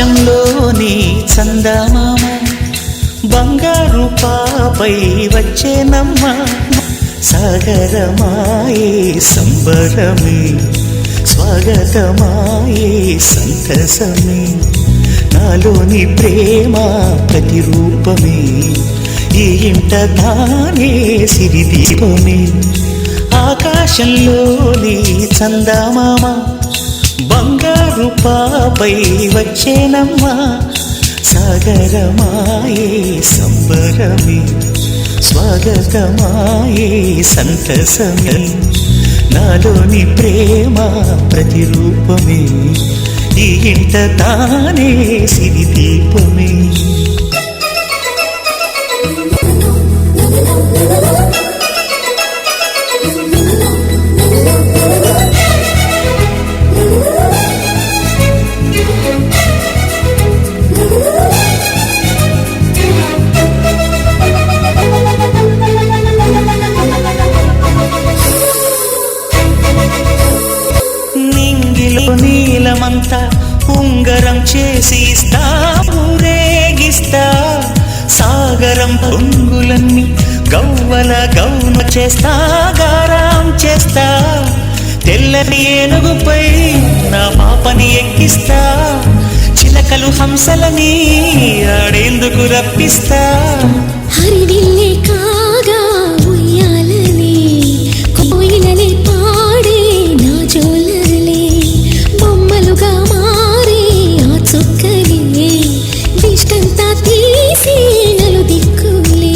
ఆకాశంలోని చందమామ బంగారు పాపై వచ్చేనమ్మ సాగరమాయే సంబరమే స్వాగతమాయే సంతసమే నాలోని ప్రేమ ప్రతిరూపమే ఈ ఇంట దానే సిరిదీపమే ఆకాశంలోని చందమామ బంగారు పాపై వచ్చేనమ్మా సాగరమాయే సంబరమే స్వాగతమాయే సంతసమే నాలోని ప్రేమ ప్రతిరూపమే ఈ ఇంట తానే సిరిదీపమే నీలమంతా ఉంగరం చేసి ఇస్తా ఊరేగిస్తా సాగరం పొంగులన్నీ గవ్వల గౌన చేస్తా గారాం చేస్తా తెల్లని ఏనుగుపై నా పాపని ఎక్కిస్తా చిలకలు హంసలని ఆడేందుకు రప్పిస్తా హరివిల్లే కాగా ఉయ్యాలనే కోయిలలే పాడే నా జోలలే బొమ్మలుగా మారే ఆ చుక్కలే దిష్టంతా తీసి నలు దిక్కులే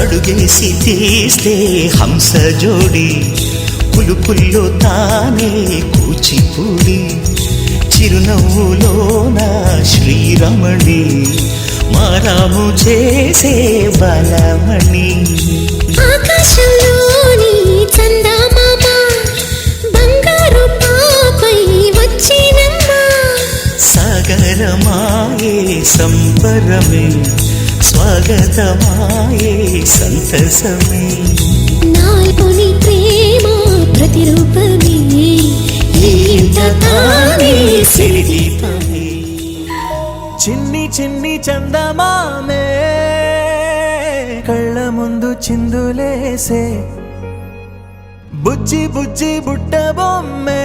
అడుగేసి తీస్తే హంస జోడి పులుపుల్లో తానే కూచిపూడి చిరునవ్వులోన శ్రీరమణి మారాము చేసే బలమణి ఆకాశంలోని చందమామ బంగారు పాపై వచ్చినమ్మా సాగరమాయే సంబరమే స్వాగతమాయే సంతసమే నాలోని ప్రేమ ప్రతిరూపమే ఈ ఇంట తానే సిరిదీపమే చిన్ని చిన్ని చందమామే కళ్ళ ముందు చిందులేసే బుజ్జి బుజ్జి బుట్ట బొమ్మే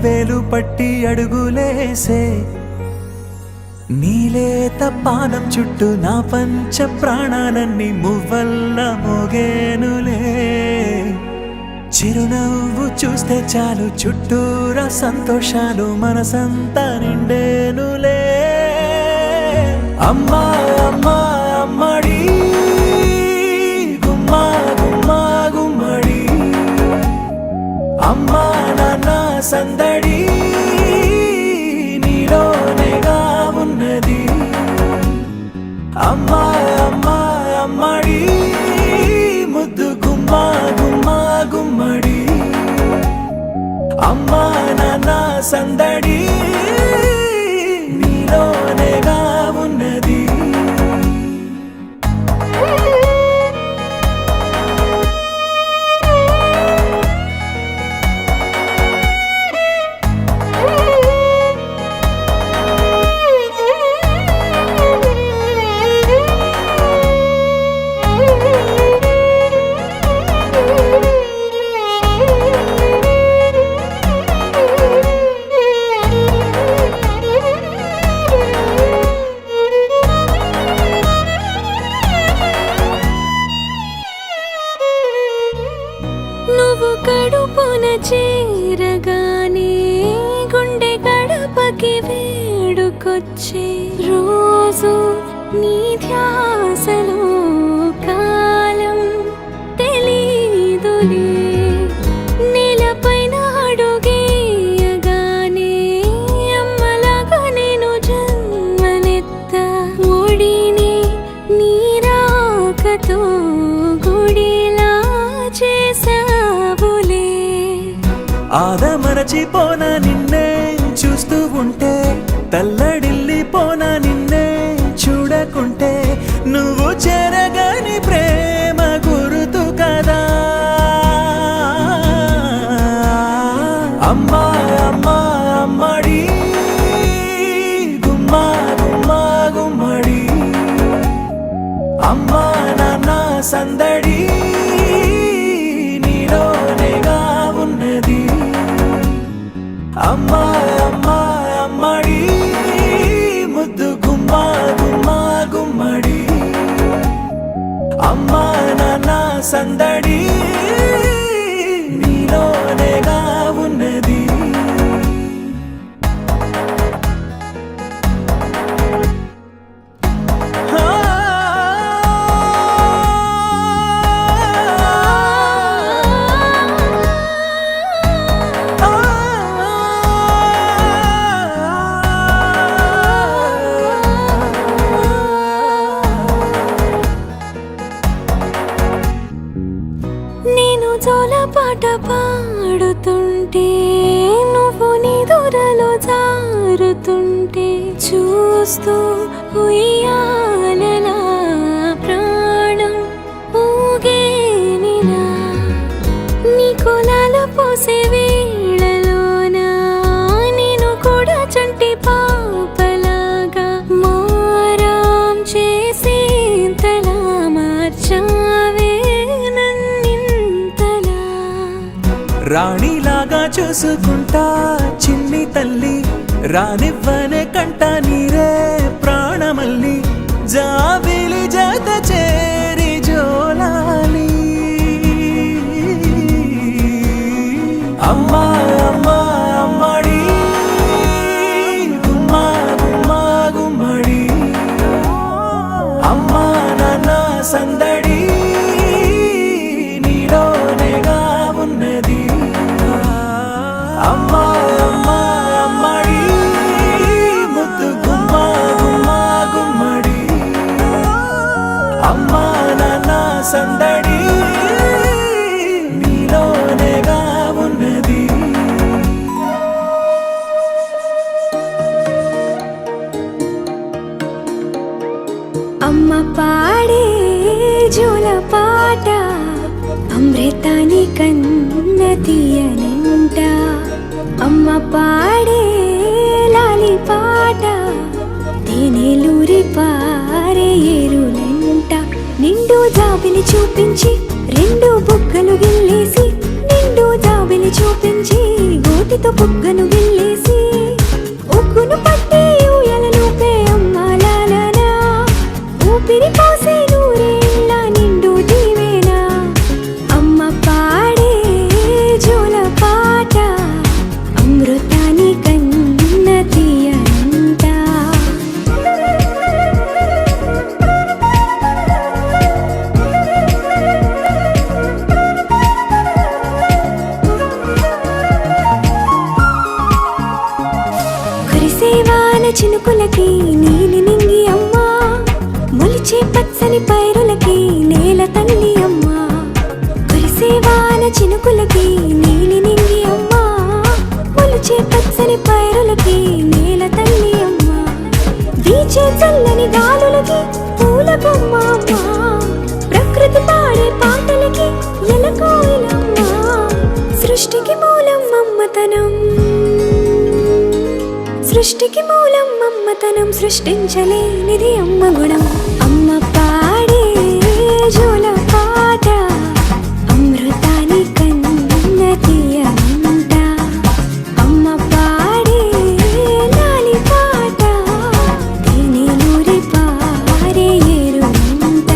వేలు పట్టి అడుగులేసే నీలేత పానం చుట్టూ నా పంచ ప్రాణాలన్నీ మువ్వల్ల మోగేనులే చిరునవ్వు చూస్తే చాలు చుట్టూరా సంతోషాలు మనసంతా నిండేనులే అమ్మా అమ్మా అమ్మడి గుమ్మా గుమ్మా గుమ్మడి అమ్మా నాన్న సందడి నీలోనేగా ఉన్నది అమ్మా అమ్మా అమ్మడి ముద్దు గుమ్మా గుమ్మా గుమ్మడి అమ్మా నాన్న సందడి నీలోనేగా ఉన్నది నువ్వు కడుపున చేరగానే గుండె గడపకి వేడుకొచ్చే రోజు నీ ధ్యాసలో కాలం తెలీదులే నేలపైన అడుగేయగానే అమ్మలాగా నేను జన్మనెత్త ఒడిని నీ రాకతో గుడిలా చేసావులే ఆదమరచిపోనా నిన్నే చూస్తూ ఉంటే తల్లడిల్లిపోనా నిన్నే చూడకుంటే నువ్వు చెరగని ప్రేమ గురుతు కదా అమ్మా అమ్మా అమ్మడి గుమ్మా గుమ్మా గుమ్మడి అమ్మా నాన్న సందడి నీలోనేగా ఉన్నది అమ్మా అమ్మా అమ్మడి ముద్దు గుమ్మా గుమ్మా గుమ్మడి అమ్మా నాన్న సందడి నీలోనేగా ఉన్నది నేను జోలపాట పాడుతుంటే నువ్వు నిదురలో జారుతుంటే చూస్తూ ఉయ్యాలలా ప్రాణం ఊగేనిలా నీ కులాల పోసే వేళలోన నేను కూడా చంటి పాపలాగా మారాం చేసేంతలా మార్చావే నన్నింతలా రాణిలాగా చూసుకుంటా చిన్ని తల్లి రానివ్వనే కంట నీరే ప్రాణమల్లి జాబిలి జత చేరి జోలాలి అమ్మా అమ్మా అమ్మడి గుమ్మా గుమ్మా గుమ్మడి అమ్మా నాన్న సందడి నీలోనేగా ఉన్నది అమ్మా అమ్మా అమ్మడి ముద్దు గుమ్మా గుమ్మా గుమ్మడి అమ్మా నాన్న సందడి నీలోనేగా ఉన్నది అమ్మ పాడే జోల పాట అమృతాని కన్న తీయనంట అమ్మ పాడే లాలి పాట తేనెలూరి పారే ఏరులంట నిండు జాబిలి చూపించి రెండు బుగ్గలు గిల్లేసి నిండు జాబిలి చూపించి గోటితో బుగ్గను గిల్లేసి ఉగ్గును పట్టి ఊయలలోపే అమ్మ లాలనా ఊపిరి పోసే నూరేళ్ళ నిండు దీవేనా అమ్మ పాడే జోల పాట అమృతాని కన్న తీయంట కురిసేవాన చినుకులకి నీలి నింగి అమ్మా మొలిచే పచ్చని పైరులకి నేల తల్లి అమ్మా కురిసేవాన చినుకులకి నీలి నింగి అమ్మా మొలిచే పచ్చని పైరులకి నేల తల్లి అమ్మా వీచే చల్లని గాలులకి పూల బొమ్మ అమ్మా ప్రకృతి పాడే పాటలకి ఎలకోయిలమ్మా సృష్టికి మూలం మమ్మతనం సృష్టికి మూలం మమ్మతనం సృష్టించలేనిది అమ్మ గుణం అమ్మ పాడే జోల పాట అమృతాని కన్న తీయంట అమ్మ పాడే లాలి పాట తేనెలూరి పారే ఏరులంట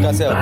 కాసేపు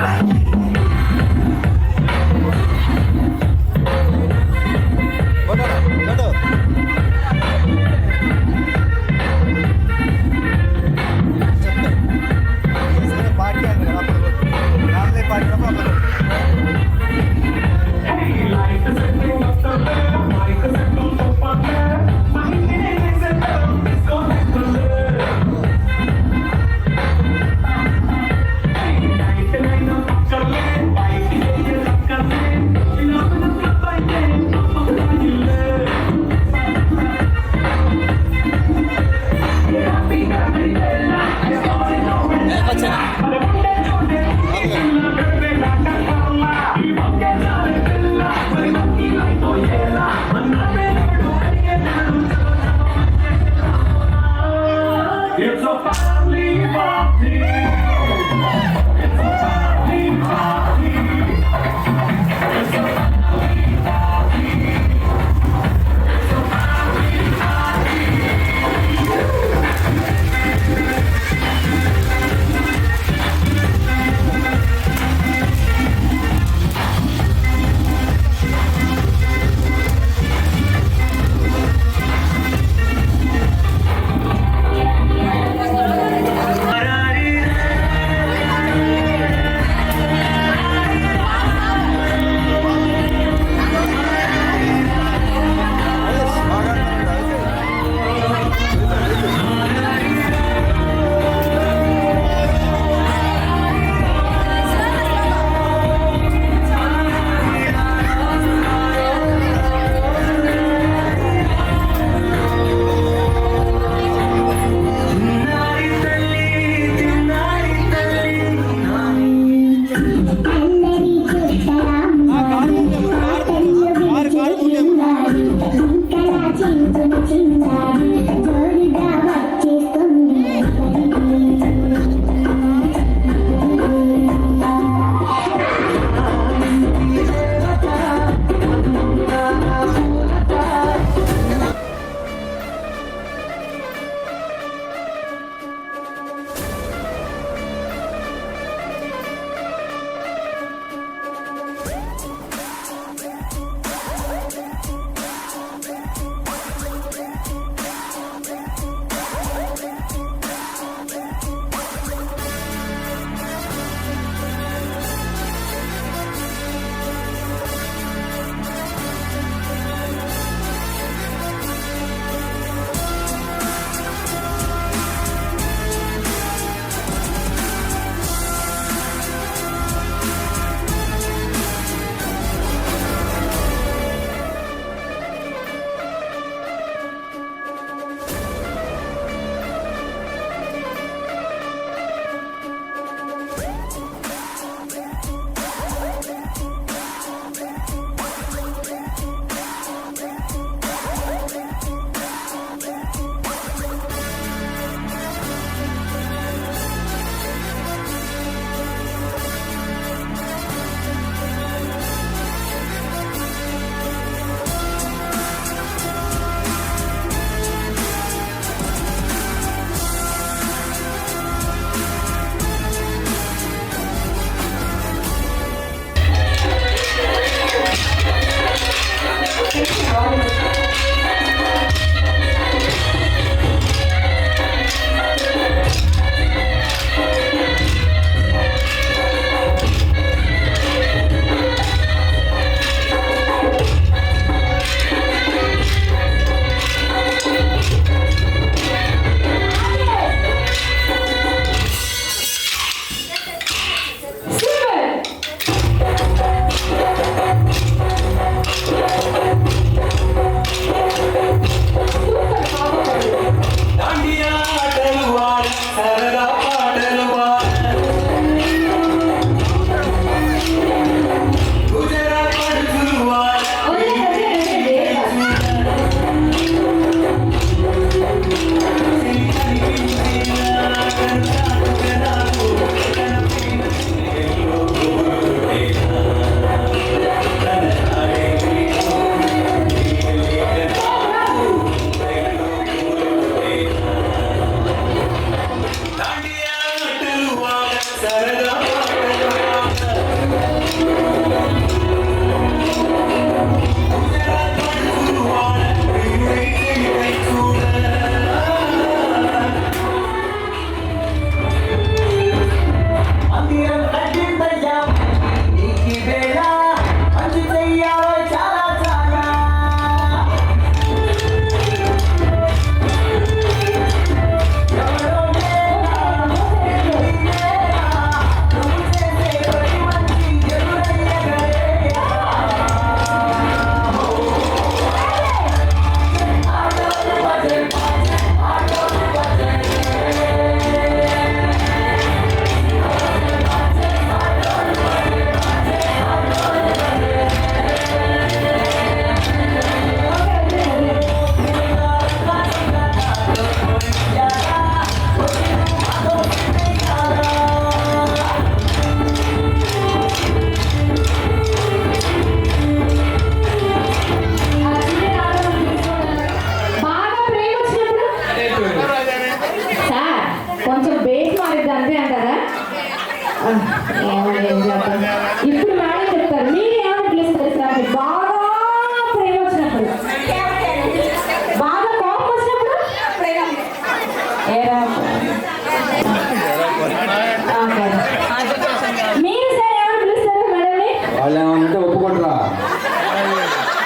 వాళ్ళు ఏమన్నంటే ఒప్పుకుంటారా?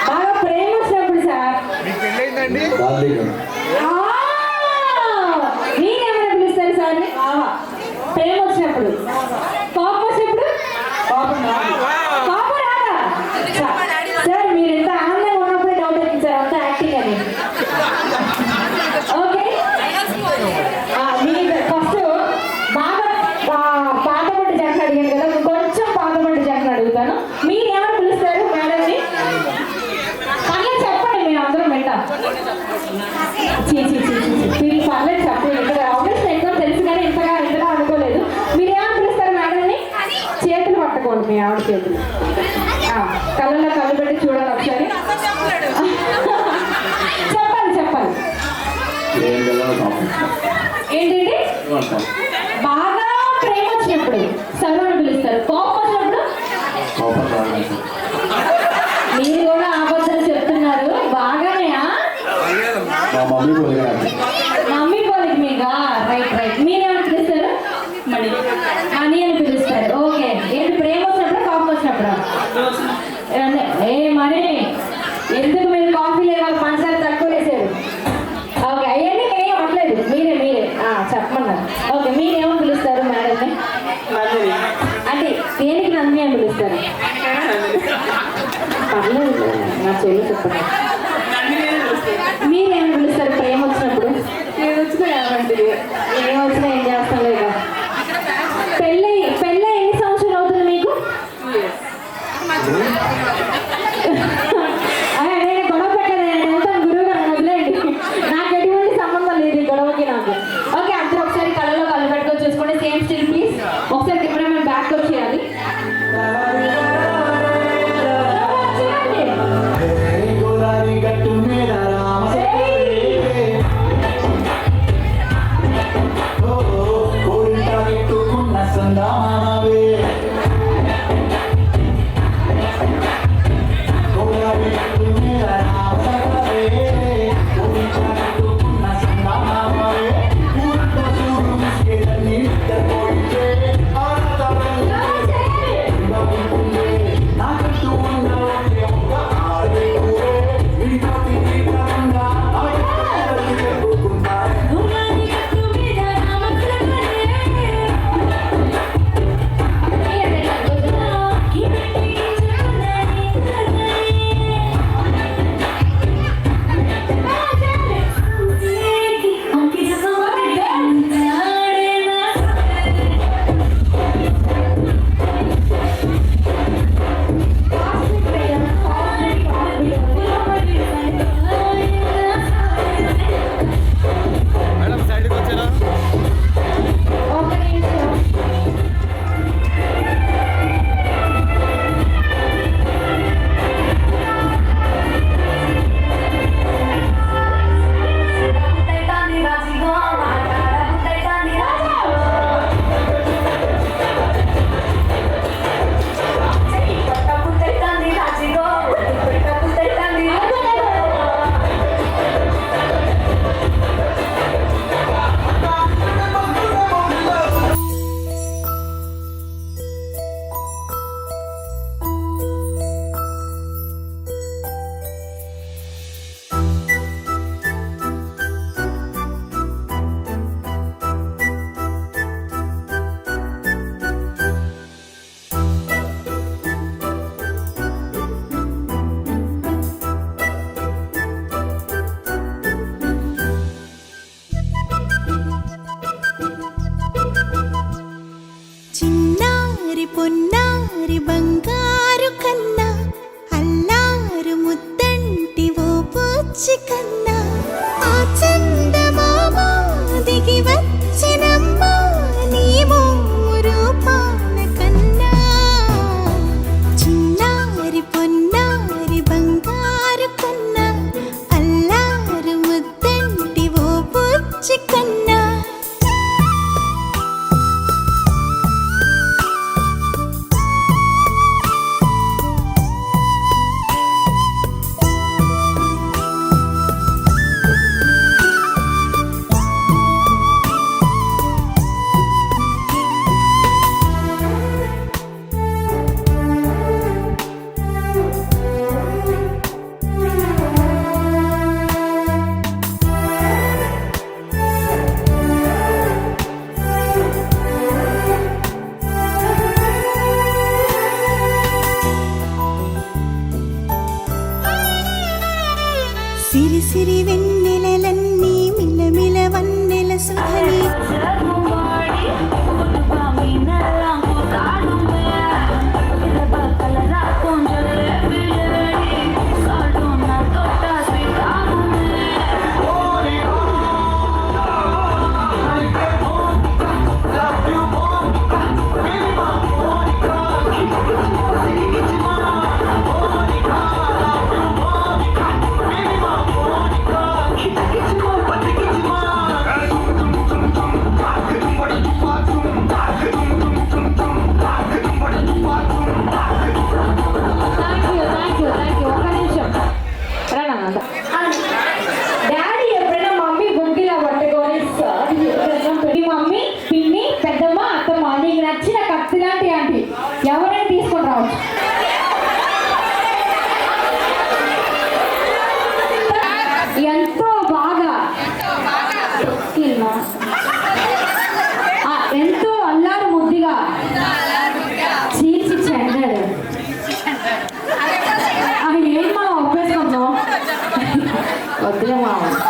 బాగా ప్రేమ వచ్చినప్పుడు సార్. దార్లికం. మీరేమైనా పిలుస్తారు సార్? ప్రేమ వచ్చినప్పుడు. కోపం వచ్చినప్పుడు? కోపం రాదా? సార్ మీరు ఎంత ఆనందంగా ఉన్నప్పుడే డౌట్ వచ్చింది సార్, అంత యాక్టింగ్ అని. ఓకే, మీరు ఫస్ట్ బాగా పాతబడి జంట అడిగాను కదా, కొంచెం పాతబడి జంట అడుగుతాను. మీరు ఏమైనా పిలుస్తారు మేడంని? పర్లేదు చెప్పండి, మేము అందరం వింటాం. మీరు పర్లేదు చెప్పండి. ఇక్కడ ఆబ్వియస్లీ ఎగ్జామ్ తెలుసు కానీ ఇంతగా అనుకోలేదు. మీరు ఏమైనా పిలుస్తారు మేడంని? చేతులు పట్టుకోండి, మీ ఆవిడ చేతులు. కళ్ళల్లో కళ్ళు పెట్టి చూడాలి ఒకసారి. చెప్పాలి. ఏంటండి? బాగా ప్రేమ వచ్చినప్పుడు సర్వని పిలుస్తారు. కోపం వచ్చినప్పుడు? మీరు కూడా అబద్ధాలు చెప్తున్నారు. బాగానే మమ్మీ పోలికి మీగా. రైట్. మీరేమని పిలుస్తారు? మనీ అని పిలుస్తారు. ఓకే, ఏంటి ప్రేమ వచ్చినప్పుడు కోపం వచ్చినప్పుడు? మనీ ఎందుకు మీరు కాఫీ లేవాలి, పంచదార తక్కువ వేసారు? ఓకే, అవన్నీ ఏం అవ్వట్లేదు. మీరే చెప్పమన్నారు. ఓకే, మీరేమో పిలుస్తారు మేడంని? అంటే దేనికి నందిని అని పిలుస్తారు? పర్లేదు, నా చెల్లి చెప్పండి. మీరేమని పిలుస్తారు ప్రేమ వచ్చినప్పుడు? ఏమొచ్చినా ఏం చేస్తాం లేదా? పెళ్ళి ఎన్ని సంవత్సరాలు అవుతుంది మీకు? నేను గొడవ పెట్టాను, నేను వెళ్తాను గురువు గారు, వదిలేయండి. నాకు ఎటువంటి సంబంధం లేదు ఈ గొడవకి నాకు. ఓకే, అందరూ ఒకసారి కళ్ళలో కళ్ళు పెట్టుకొని చూసుకోండి. Same still please. ఒకసారి కెమెరామెన్ బ్యాక్ వచ్చేయాలి. సందామావే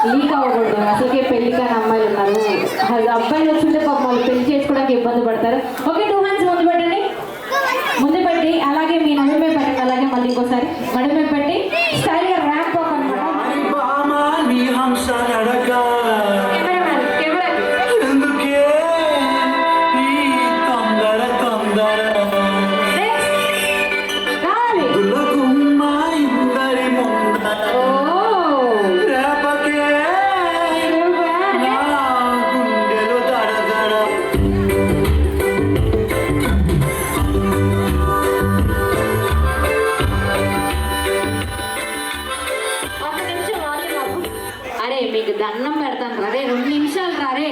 లీక్ అవ్వకూడదు. అసలుకే పెళ్లి కాని అమ్మాయిలు ఉన్నారు. అది అబ్బాయిలు వచ్చింటే పాపం వాళ్ళు పెళ్లి చేసుకోవడానికి ఇబ్బంది పడతారు. ఓకే, 2 hands ముందు పెట్టండి. ముందు పెట్టి అలాగే మీ నడుమే పెట్టండి. అలాగే మళ్ళీ ఇంకోసారి నడుమే పెట్టి స్టైల్గా ర్యాంప్ వాక్ అనమాట. కెమెరామ్యాన్ కెమెరాకి కావాలి. అరే మీకు దండం పెడతాను రే, 2 నిమిషాలు రారే.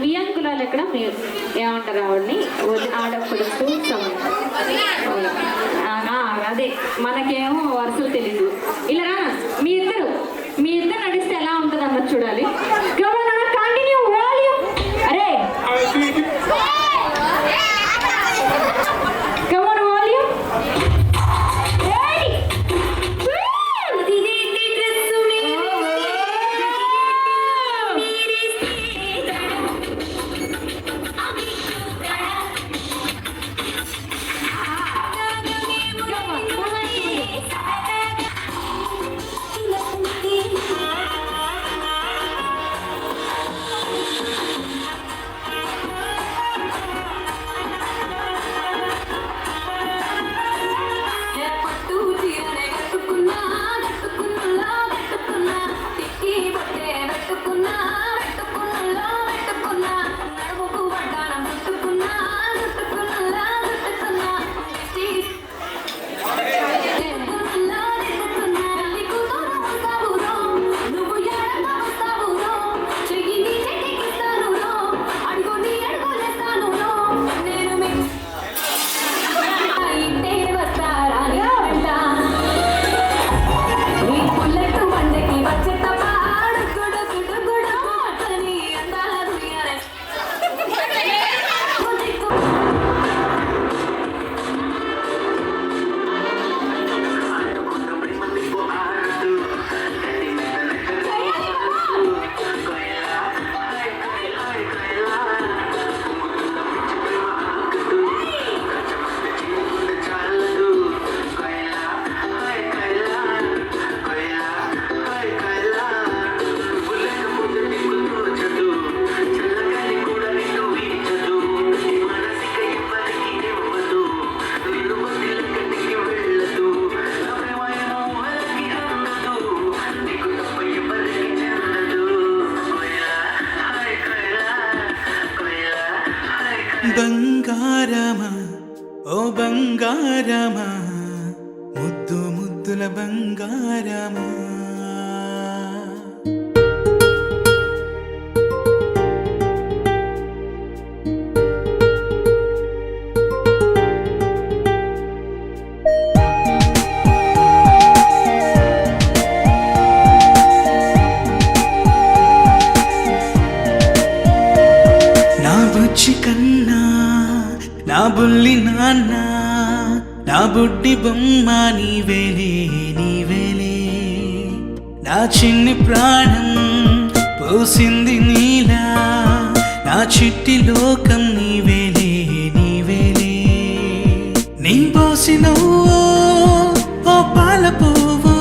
వియంకులాలు ఎక్కడ మీరు ఏమంటారు ఆవిడని ఆడపడుతూ అదే మనకేమో వరుసలు తెలీదు. ఇలా రా మీ ఇద్దరు నడిస్తే ఎలా ఉంటుంది అన్నది చూడాలి. Continue volume. అరే కమోన్ వాల్యూమ్. బంగారమా ఓ బంగారమా ముద్దు ముద్దుల బంగారమా నా బుజ్జి కన్నా నా బుల్లి నాన్న నా బుడ్డి బొమ్మ నీవేలే నీవేలే నా చిన్ని ప్రాణం పోసింది నీలా నా చిట్టి లోకం నీవేలే నీవేలే నీ పోసినవో ఓ పాల పువ్వు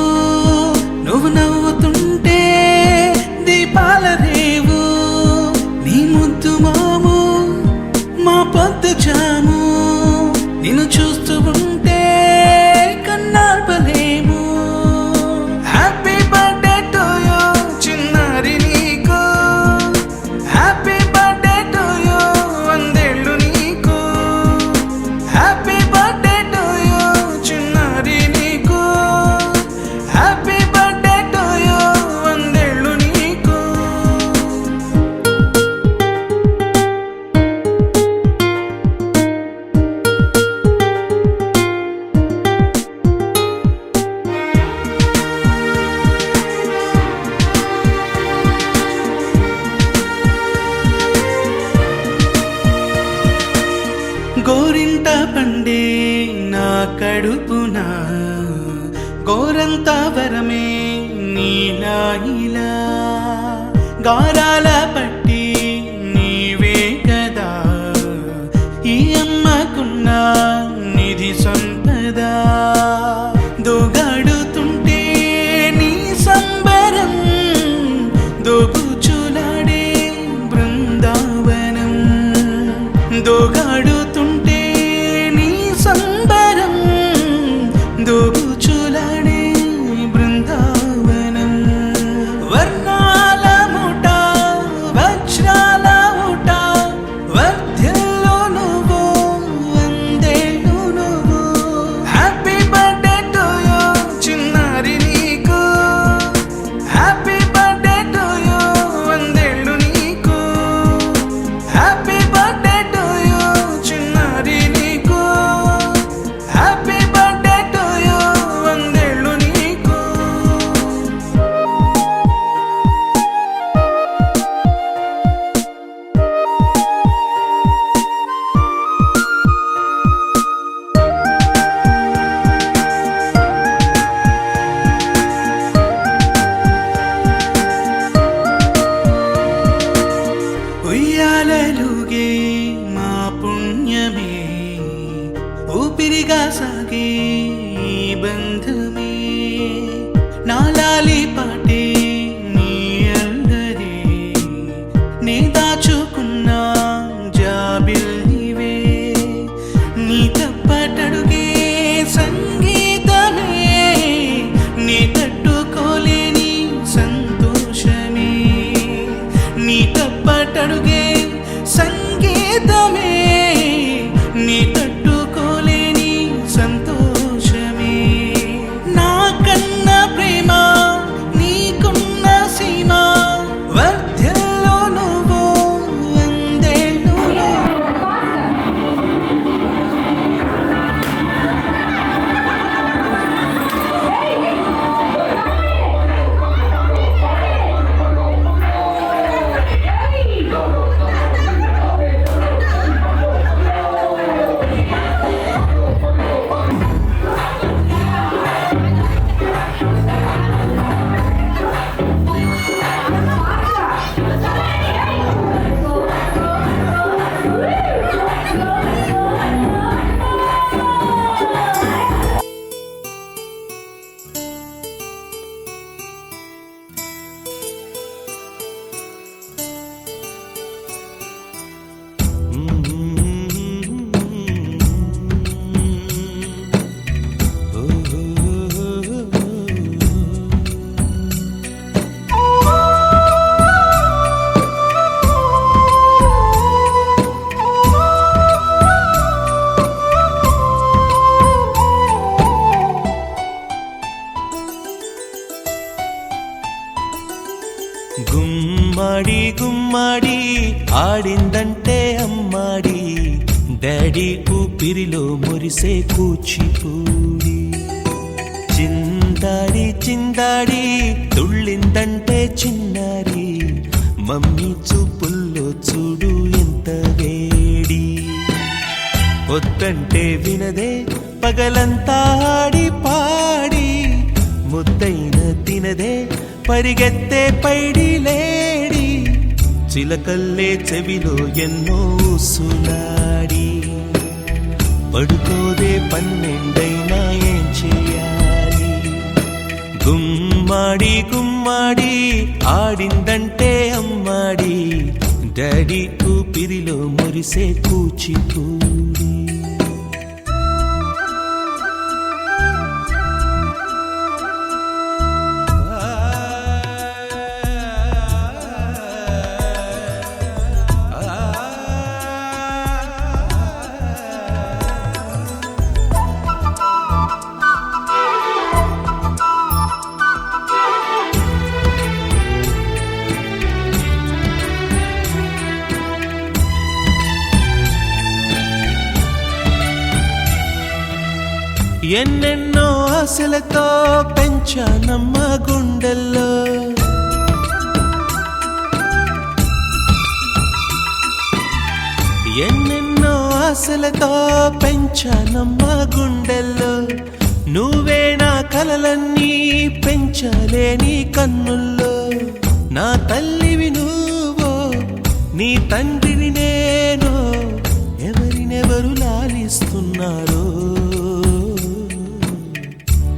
నువ్వు నవ్వుతుంటే దీపాల రేవు నీ ముద్దు మాము మా పొద్దు జాము నిన్ను చూస్తూ ఉంటే కన్నార్పలేము హ్యాపీ బర్త్డే టు యూ చిన్నారి నీకు హ్యాపీ బర్త్డే టు యూ 100 ఏళ్ళు నీకు హ్యాపీ బర్త్డే టు యూ కడుపున గోరంత వరమే నీలా ఇలా గారాల పట్టి నీవే కదా ఈ అమ్మకున్న నిధి సంపద దోగాడుతుంటే నీ సంబరం దోబుచులాడే బృందావనం దోగాడుతుంటే నీ సంబరం దోబుచులాడే బృందావనం వర్ణాల ముఠ వజ్రాల ఊట వర్ధ్యంలో నువ్వు వందేళ్ళు నువ్వు హ్యాపీ బర్త్డే టు యూ చిన్నారి నీకు హ్యాపీ బర్త్డే టు యూ వందేళ్ళు నీకు హ్యాపీ బర్త్డే టు యూ చిన్నారి నీకు హ్యాపీ బర్త్డే టు యూ వందేళ్ళు నీకు ఉయ్యాలలుగే మా పుణ్యమే ఊపిరిగా సాగే ఈ బంధమే నాలాలి పాటే నీ అల్లరే నే దాచుకున్న జాబిల్లివే నీ తప్పటడుగే సంగీతమే నీ తట్టుకోలేని సంతోషమే నీ తప్పటడుగే సంగీతమే నీ తట్టుకోలేని సంతోషమే నా కన్న ప్రేమ నీకున్న సీమ వర్ధ్యంలో నువ్వు వందేళ్ళు గుమ్మడి గుమ్మడి ఆడిందంటే అమ్మాడి డాడీ ఊపిరిలో మురిసే కూచిపూడి చిందాడి చిందాడి తుళ్ళిందంటే చిన్నారి మమ్మీ చూపుల్లో చూడు ఎంత వేడి వద్దంటే వినదే పగలంతా ఆడి పాడి ముద్దైన తినదే పరిగెత్తే పైడి లేడి చిలకల్లే చెవిలో ఎన్నో సులాడి పడుకోదే పన్నెండైనా ఏం చేయాలి గుమ్మాడి గుమ్మాడి ఆడిందంటే అమ్మాడి డాడీ ఊపిరిలో మురిసే కూచిపూడి ఎన్నెన్నో ఆశలతో పెంచానమ్మ గుండెల్లో ఎన్నెన్నో ఆశలతో పెంచానమ్మ గుండెల్లో కలలన్నీ పెంచలేని కన్నుల్లో నా తల్లివి నువ్వో నీ తండ్రిని నేను ఎవరినెవరు లాలిస్తున్నారో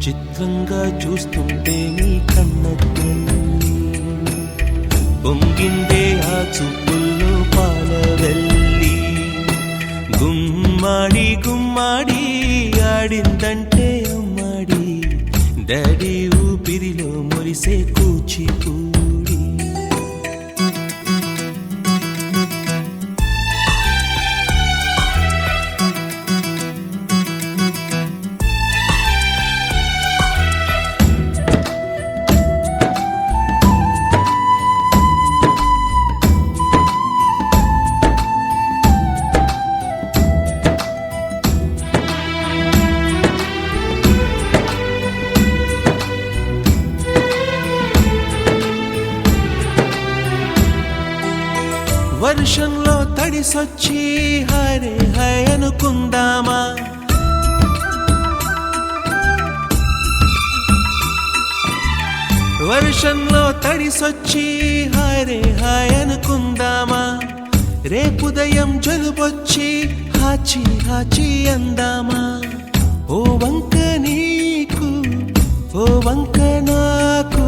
చిత్రంగా చూస్తుంటే నీ కన్నద్దు పొంగిందే ఆ చూపుల్లో పాలవెల్లి గుమ్మాడి గుమ్మాడి ఆడిందంటే అమ్మాడి డాడీ ఊపిరిలో మురిసే కూచిపూడి వర్షంలో తడిసొచ్చి హరే హై అనుకుందామా వర్షంలో తడిసొచ్చి హరే హై అనుకుందామా రేపుదయం జలుబొచ్చి హాచి హాచి అందామా ఓ వంక నీకు ఓ వంక నాకు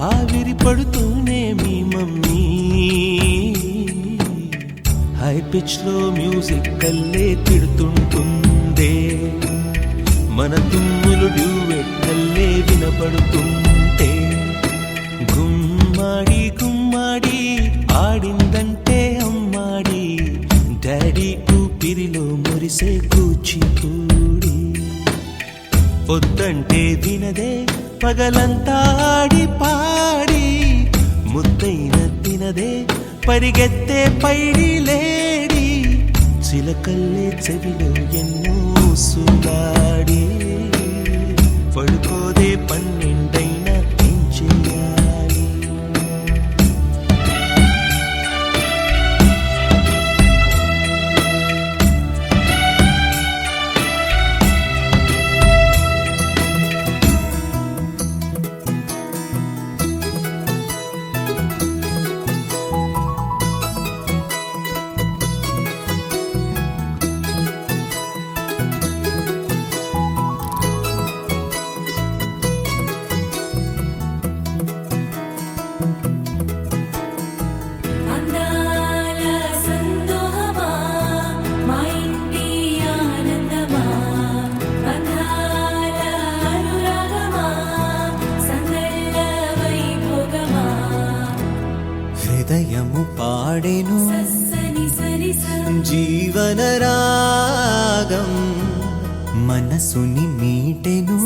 ఆవిరి పడుతూనే మీ మమ్మీ హై పిచ్ లో మ్యూజిక్ కల్లే తిడుతుంటుందే మన తుమ్ములు డ్యూయెట్ కల్లే వినపడుతుంటే గుమ్మాడి గుమ్మాడి ఆడిందంటే అమ్మాడి డాడీ ఊపిరిలో మురిసే కూచిపూడి పొద్దంటే వినదే పగలంతా ఆడి పాడి ముద్దైన తినదే పరిగెత్తే పైడి లేడి చిలకల్లే చెవిలో ఎన్నో సులాడి పడుకోదే పన్నెండైనా ఏం చెయ్యాలి అందాల సందోహమా మా ఇంటి ఆనందమా బంధాల అనురాగమా సందళ్ళ వైభోగమా హృదయము పాడెను సని సరి జీవన రాగం మనసుని మీటెను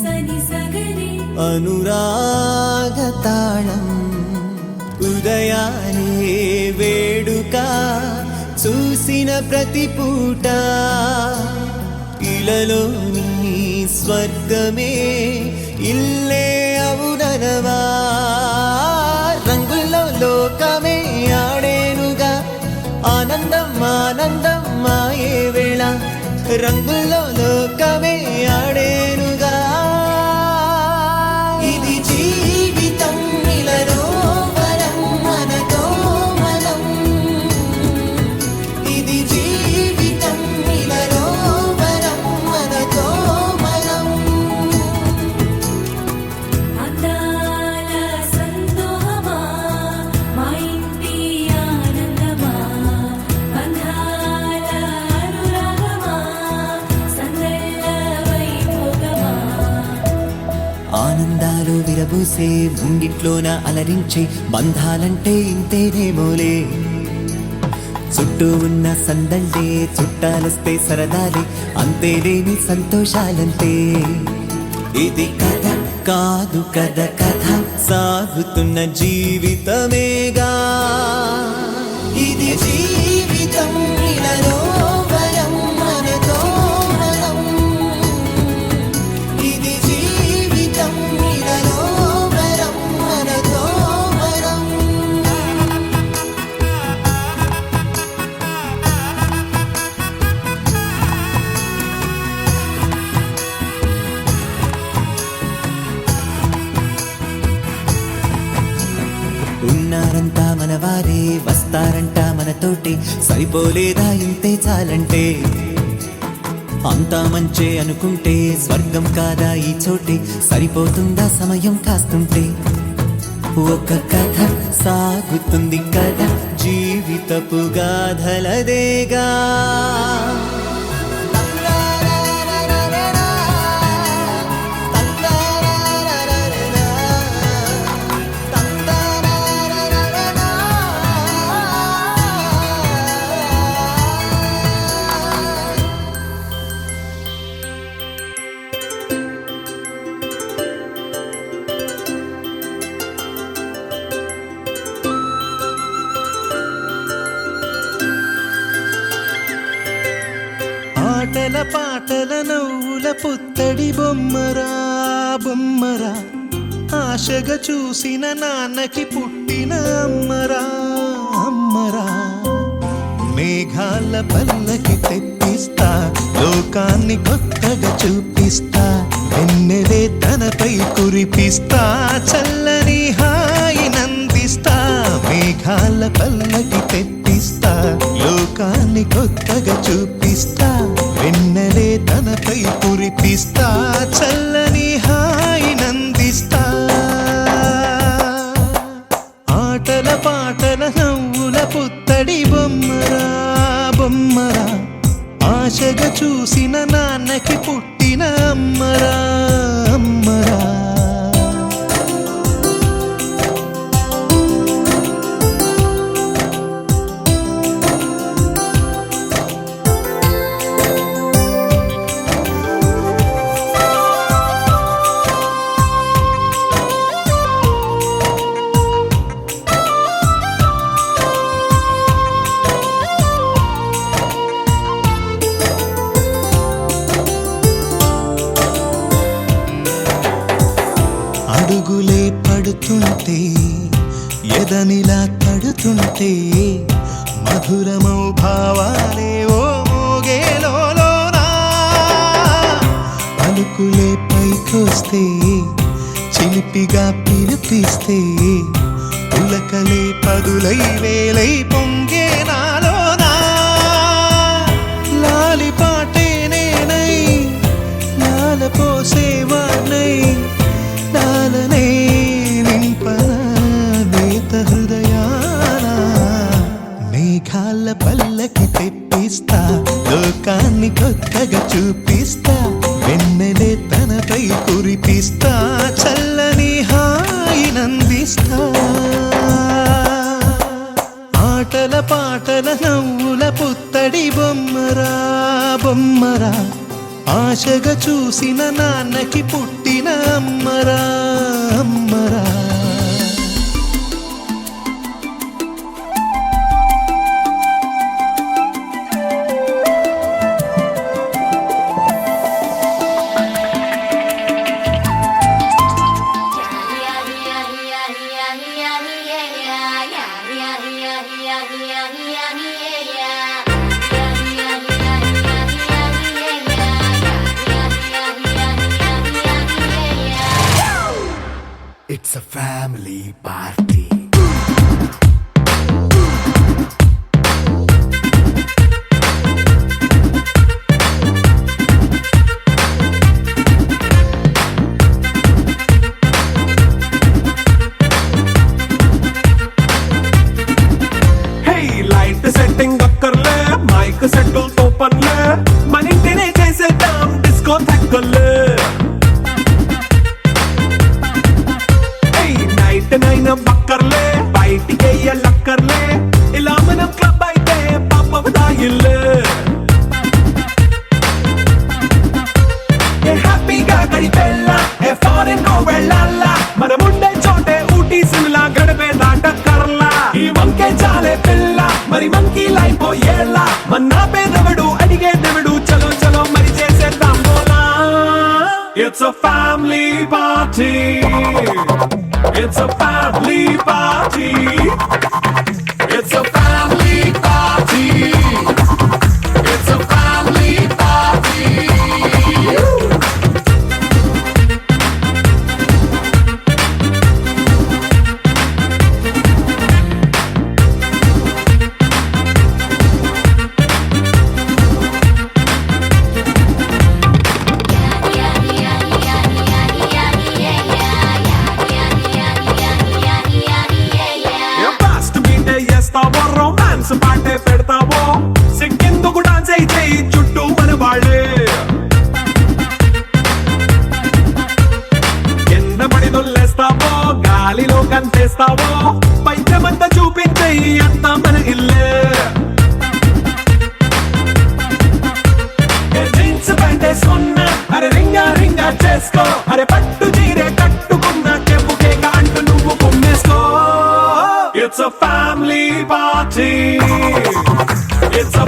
సని సగరి అనురాగ తాళం ఉదయానే వేడుక చూసిన ప్రతి పూట ఇలలోని స్వర్గమే ఇల్లే అవుననవా రంగుల్లో లోకమే ఆడేనుగా ఆనందం ఆనందం మాయే వేళ రంగుల్లో లోకమే ఆడేనుగా ఇది జీవితం ఇలలో వరం మనతో మనం ఇది జీవితం ఇలలో వరం మనతో మనం అందాల సందోహమా మా ఇంటి ఆనందమా బంధాల అనురాగమా సందళ్ళ వైభోగమా ఆనందాలు విరబూసే ముంగిట్లోన అలరించే బంధాలంటే ఇంతేనేమోలే చుట్టూ ఉన్న సందళ్ళే చుట్టాలొస్తే సరదాలే అంతేలేని సంతోషాలంతే ఇది కథ కాదు కథ కథ సాగుతున్న జీవితమేగా ఇది జీవితం ఇలలో వరం మనతో మనం ఇది జీవితం ఇలలో వరం మనతో మనం ఉన్నారంతా మన వారే, వస్తారంట మనతోటి, సరిపోలేదా ఇంతే చాలంటే. అంతా మంచే అనుకుంటే స్వర్గం కాదా ఈ చోటే, సరిపోతుందా సమయం కాస్తుంటే. ఒక కథ సాగుతుంది కదా, జీవితపు గాథలదేగా. ఆటల పాటల నవ్వుల పుత్తడి బొమ్మరా బొమ్మరా, ఆశగా చూసిన నాన్నకి పుట్టిన అమ్మరా అమ్మరా. మేఘాల పల్లకి తెప్పిస్తా, లోకాన్ని కొత్తగా చూపిస్తా, వెన్నెలే తనపై కురిపిస్తా, చల్లని హాయి నందిస్తా. మేఘాల పల్లకి తెప్పిస్తా, లోకాన్ని కొత్తగా చూపిస్తా, వెన్నెలే తనపై కురిపిస్తా, చల్లని హాయి నందిస్తా. ఆటల పాటల నవ్వుల పుత్తడి బొమ్మరా బొమ్మరా, ఆశగా చూసిన నాన్నకి పుట్టిన అమ్మరా అమ్మరా. అడుగులే పడుతుంటే, ఎదనిలా తడుతుంటే, మధురమౌ భావాలే ఓ మోగేలోనా. పలుకులే పైకొస్తే, చిలిపిగా పిలిపిస్తే, పులకలే పదులై వేలై పొంగే నాలోనా. లాలి పాటే నేనై, లాల పోసేవాణ్ణై, లాలనే నింపన నేత హృదయాన. మేఘాల పల్లకి తెప్పిస్తా, లోకాన్ని కొత్తగా చూపిస్తా, వెన్నెలే తనపై కురిపిస్తా, చల్లని హాయి నందిస్తా. ఆటల పాటల నవ్వుల పుత్తడి బొమ్మరా బొమ్మరా, ఆశగా చూసిన నాన్నకి పుట్టిన అమ్మరా అమ్మరా. It's a family party. Hey, light setting అక్కర్లే, మైక్ సెట్టుల్ తో పనులే, మన ఇంటినే చేసేద్దాం డిస్కో థక్కర్లే. నైట్ నైన్ బక్కర్లే, బయటికెయ్యలక్కర్లే, ఇలా మనం క్లబ్ అయితే పాపదాయిల్లే. హ్యాపీగా గడిపెల్లా, ఫారెన్ వెళ్ళాలా, మనముండే చోటే ఊటీ సిమ్లా గడిపే దాటక్కర్లా. ఈ వంకే చాలే పిల్ల, మరి మంకీ లైఫ్ ఏళ్ళ, మన్నా పేదవడు అడిగే దేవుడు, చలో చలో మరి చేసేద్దాం బోలా. It's a family party. It's a family party. It's a family party. It's a family party. కంతేస్తావో పైద్యమంతా చూపించేయి అంతా మన ఇల్లే జీన్స్ ప్యాంట్ వేసుకున్నా అరే రింగా రింగా చేసుకో అరే పట్టు చీరే కట్టుకున్నా చెప్పుకే అంటూ నువ్వు కుమ్మేసుకో it's a family party it's a